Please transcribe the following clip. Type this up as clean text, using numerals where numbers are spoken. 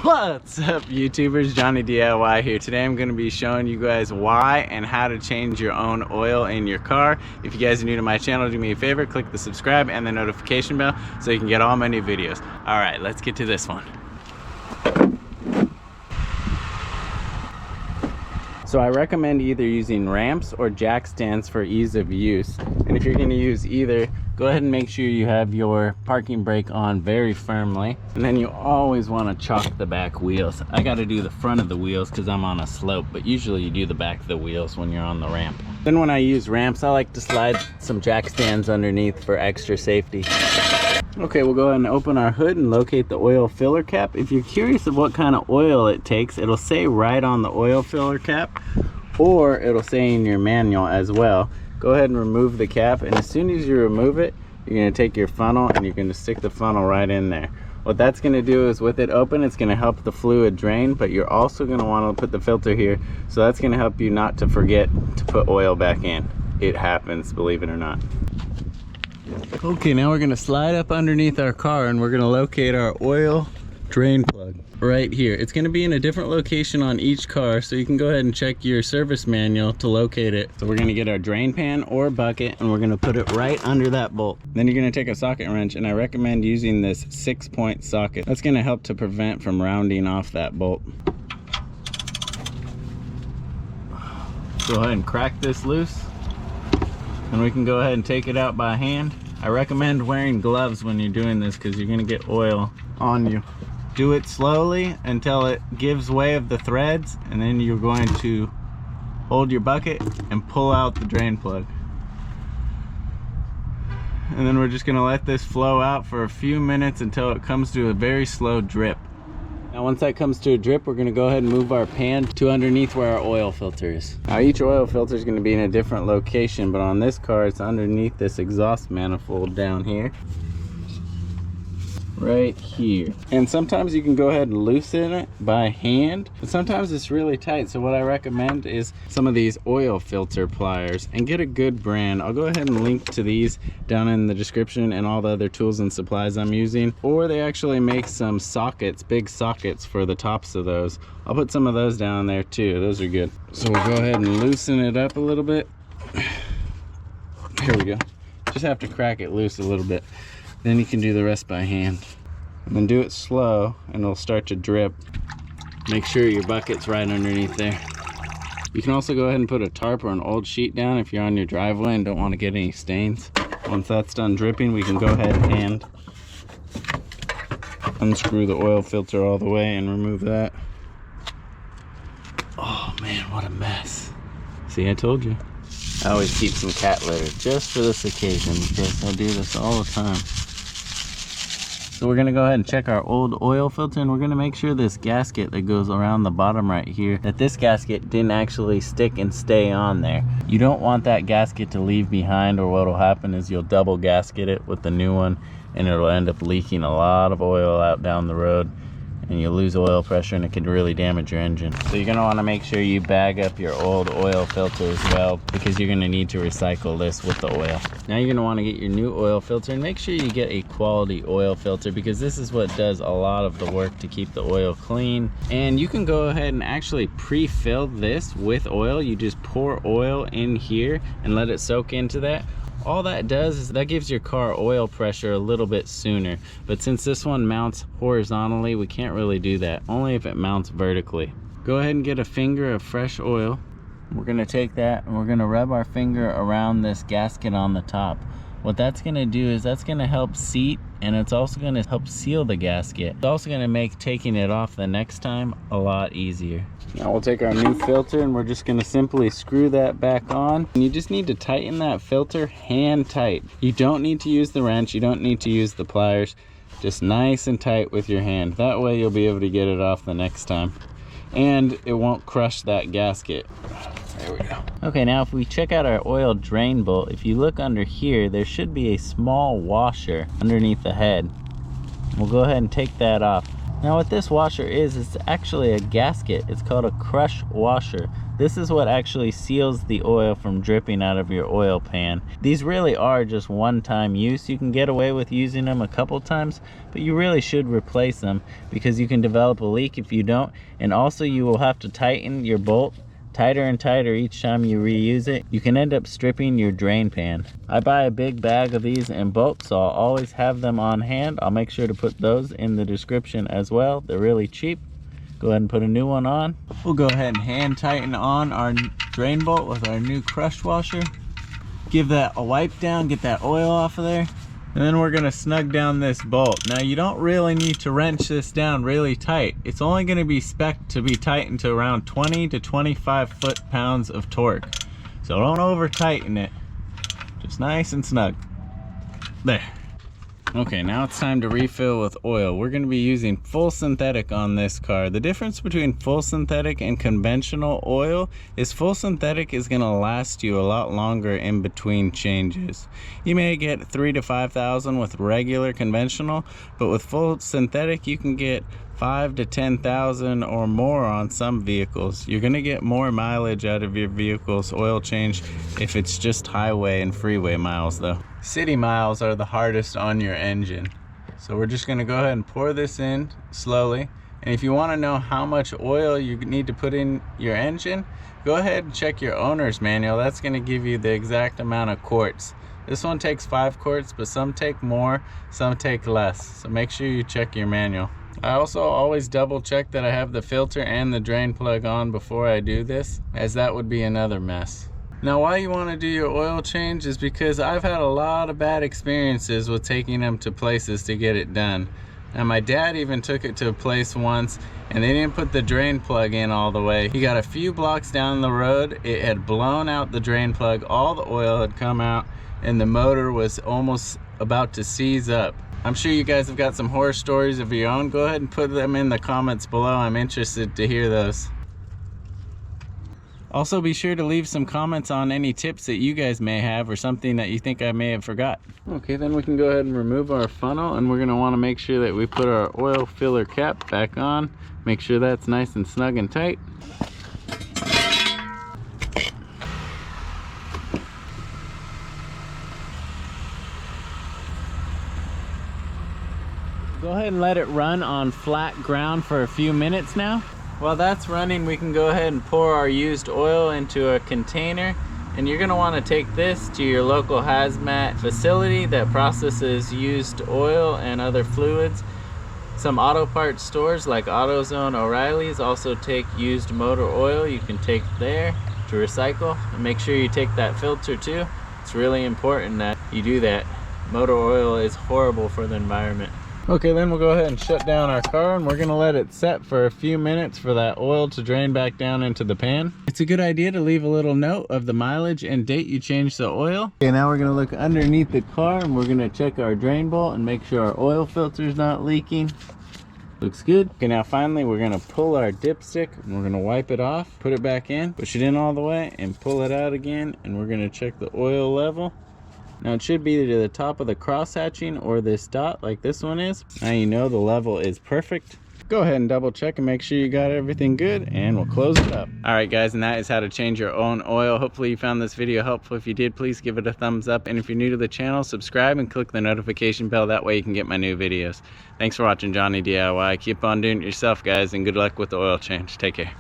What's up, YouTubers? Johnny DIY here. Today I'm going to be showing you guys why and how to change your own oil in your car. If you guys are new to my channel, do me a favor, click the subscribe and the notification bell so you can get all my new videos. Alright, let's get to this one. So I recommend either using ramps or jack stands for ease of use. And if you're going to use either, go ahead and make sure you have your parking brake on very firmly. And then you always want to chalk the back wheels. I got to do the front of the wheels because I'm on a slope, but usually you do the back of the wheels when you're on the ramp. Then when I use ramps, I like to slide some jack stands underneath for extra safety. Okay, we'll go ahead and open our hood and locate the oil filler cap. If you're curious of what kind of oil it takes, it'll say right on the oil filler cap, or it'll say in your manual as well. Go ahead and remove the cap, and as soon as you remove it, you're going to take your funnel and you're going to stick the funnel right in there. What that's going to do is, with it open, it's going to help the fluid drain, but you're also going to want to put the filter here, so that's going to help you not to forget to put oil back in. It happens, believe it or not. Okay, now we're going to slide up underneath our car and we're going to locate our oil drain plug right here. It's going to be in a different location on each car, so you can go ahead and check your service manual to locate it. So we're going to get our drain pan or bucket and we're going to put it right under that bolt. Then you're going to take a socket wrench, and I recommend using this 6-point socket. That's going to help to prevent from rounding off that bolt. Go ahead and crack this loose, and we can go ahead and take it out by hand. I recommend wearing gloves when you're doing this because you're going to get oil on you. Do it slowly until it gives way of the threads, and then you're going to hold your bucket and pull out the drain plug. And then we're just going to let this flow out for a few minutes until it comes to a very slow drip. Now once that comes to a drip, we're going to go ahead and move our pan to underneath where our oil filter is. Now each oil filter is going to be in a different location, but on this car it's underneath this exhaust manifold down here. Right here. And sometimes you can go ahead and loosen it by hand, but sometimes it's really tight. So what I recommend is some of these oil filter pliers, and get a good brand. I'll go ahead and link to these down in the description and all the other tools and supplies I'm using. Or they actually make some sockets, big sockets for the tops of those. I'll put some of those down there too. Those are good. So we'll go ahead and loosen it up a little bit. Here we go. Just have to crack it loose a little bit. Then you can do the rest by hand. And then do it slow and it'll start to drip. Make sure your bucket's right underneath there. You can also go ahead and put a tarp or an old sheet down if you're on your driveway and don't want to get any stains. Once that's done dripping, we can go ahead and unscrew the oil filter all the way and remove that. Oh man, what a mess. See, I told you. I always keep some cat litter just for this occasion because I do this all the time. So we're gonna go ahead and check our old oil filter, and we're gonna make sure this gasket that goes around the bottom right here, that this gasket didn't actually stick and stay on there. You don't want that gasket to leave behind, or what'll happen is you'll double gasket it with the new one and it'll end up leaking a lot of oil out down the road, and you'll lose oil pressure and it can really damage your engine. So you're gonna wanna make sure you bag up your old oil filter as well, because you're gonna need to recycle this with the oil. Now you're gonna wanna get your new oil filter, and make sure you get a quality oil filter, because this is what does a lot of the work to keep the oil clean. And you can go ahead and actually pre-fill this with oil. You just pour oil in here and let it soak into that. All that does is that gives your car oil pressure a little bit sooner. But since this one mounts horizontally, we can't really do that, only if it mounts vertically. Go ahead and get a finger of fresh oil. We're gonna take that and we're gonna rub our finger around this gasket on the top. What that's gonna do is that's gonna help seat, and it's also gonna help seal the gasket. It's also gonna make taking it off the next time a lot easier. Now we'll take our new filter and we're just gonna simply screw that back on. And you just need to tighten that filter hand tight. You don't need to use the wrench, you don't need to use the pliers. Just nice and tight with your hand. That way you'll be able to get it off the next time. And it won't crush that gasket. There we go. Okay, now if we check out our oil drain bolt, if you look under here, there should be a small washer underneath the head. We'll go ahead and take that off. Now what this washer is, it's actually a gasket. It's called a crush washer. This is what actually seals the oil from dripping out of your oil pan. These really are just one-time use. You can get away with using them a couple times, but you really should replace them because you can develop a leak if you don't. And also you will have to tighten your bolt tighter and tighter each time you reuse it. You can end up stripping your drain pan. I buy a big bag of these in bulk, so I'll always have them on hand. I'll make sure to put those in the description as well. They're really cheap. Go ahead and put a new one on. We'll go ahead and hand tighten on our drain bolt with our new crush washer. Give that a wipe down, get that oil off of there. And then we're gonna snug down this bolt. Now you don't really need to wrench this down really tight. It's only gonna be spec'd to be tightened to around 20 to 25 foot-pounds of torque. So don't over tighten it. Just nice and snug. There. Okay, now it's time to refill with oil. We're going to be using full synthetic on this car. The difference between full synthetic and conventional oil is full synthetic is going to last you a lot longer in between changes. You may get 3,000 to 5,000 with regular conventional, but with full synthetic you can get 5,000 to 10,000 or more on some vehicles. You're going to get more mileage out of your vehicle's oil change if it's just highway and freeway miles though. City miles are the hardest on your engine. So we're just going to go ahead and pour this in slowly. And if you want to know how much oil you need to put in your engine, go ahead and check your owner's manual. That's going to give you the exact amount of quarts. This one takes 5 quarts, but some take more, some take less. So make sure you check your manual. I also always double check that I have the filter and the drain plug on before I do this, as that would be another mess. Now why you want to do your oil change is because I've had a lot of bad experiences with taking them to places to get it done. And my dad even took it to a place once and they didn't put the drain plug in all the way. He got a few blocks down the road, it had blown out the drain plug, all the oil had come out, and the motor was almost about to seize up. I'm sure you guys have got some horror stories of your own. Go ahead and put them in the comments below. I'm interested to hear those. Also be sure to leave some comments on any tips that you guys may have or something that you think I may have forgot. Okay, then we can go ahead and remove our funnel, and we're going to want to make sure that we put our oil filler cap back on. Make sure that's nice and snug and tight. Go ahead and let it run on flat ground for a few minutes now. While that's running, we can go ahead and pour our used oil into a container, and you're going to want to take this to your local hazmat facility that processes used oil and other fluids. Some auto parts stores like AutoZone, O'Reilly's also take used motor oil. You can take there to recycle, and make sure you take that filter too. It's really important that you do that. Motor oil is horrible for the environment. Okay, then we'll go ahead and shut down our car, and we're gonna let it set for a few minutes for that oil to drain back down into the pan. It's a good idea to leave a little note of the mileage and date you changed the oil. Okay, now we're gonna look underneath the car and we're gonna check our drain bolt and make sure our oil filter's not leaking. Looks good. Okay, now finally we're gonna pull our dipstick and we're gonna wipe it off, put it back in, push it in all the way and pull it out again, and we're gonna check the oil level. Now it should be to the top of the cross hatching or this dot like this one is. Now you know the level is perfect. Go ahead and double check and make sure you got everything good, and we'll close it up. Alright guys, and that is how to change your own oil. Hopefully you found this video helpful. If you did, please give it a thumbs up, and if you're new to the channel, subscribe and click the notification bell. That way you can get my new videos. Thanks for watching Johnny DIY. Keep on doing it yourself guys, and good luck with the oil change. Take care.